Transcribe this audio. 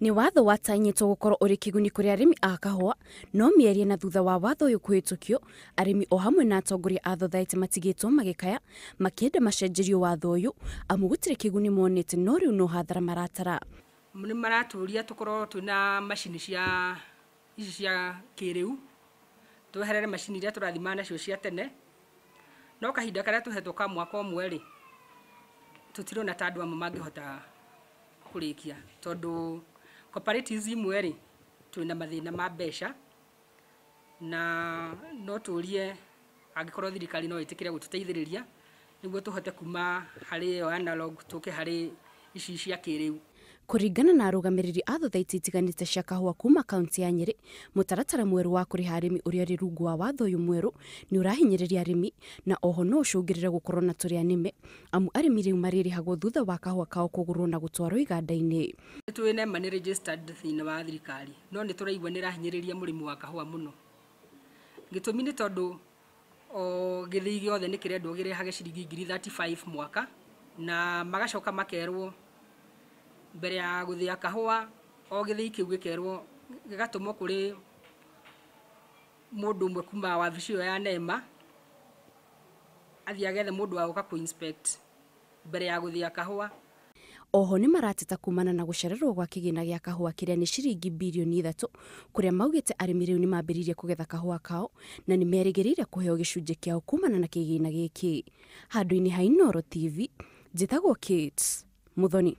Ni watho watanyitwo gukorwo uri kiguni kuri arimi a kahua, no mieri na thutha wa watho uyu kuhitukio, arimi o hamwe na atongoria a thotaiti matigitwo magikaya makienda macenjerio watho uyu amu gutire kiguni monete no riu no hathara maratara. Ni maraturia tukorwo twina macini cia ici cia kiriu, tweherere macini iria turathima nacio cia tene, no kahinda karia tuhetwo ka mwaka umwe ri tutirona ta andu amwe mangihota kurikia tondu cooperatives imwe ri twina mathina ma mbeca na no turie angikorwo thirikari no itikire gututeithiriria niguo tuhote kuma hari yo analog tuke hari ici cia kiriu. Kuringana na Arugamiriri a thotaiti itiganite cia kahua kuuma kaunti ya Nyeri, mutaratara mweru wa kuriha arimi uria ri rungu wa watho uyu mweru ni urahinyiriria arimi na oho no ucungirire gukorwo na turia nime amu arimi riu maririhagwo thutha wa kahua kao kugurwo na gutwarwo iganda-ini. Twine mane registered thina wa thirikari no ni turaigwa ni rahinyiriria murimi wa kahua muno. Gitumi ni tondu o githii giothe ni kirendwo girehage ciringi 35 mwaka na magacoka makerwo mbere ya guthia kahua o githii kiu gikerwo gigatumwo kuri mundu umwe kuma wabici ya nema athia gethe mundu agoka ku inspect mbere ya guthia kahua. Oho ni marateta kumana na gucererwo gwa kigina gia kahua kiria ni ciringi bilioni 3 kuria maugite arimi riu ni mambiririe kugetha kahua kao na ni merigiriire kuheo gicunje kiao kumana na kigina giki. Handu-ini ha Inooro TV, njitagwo Kate Muthoni.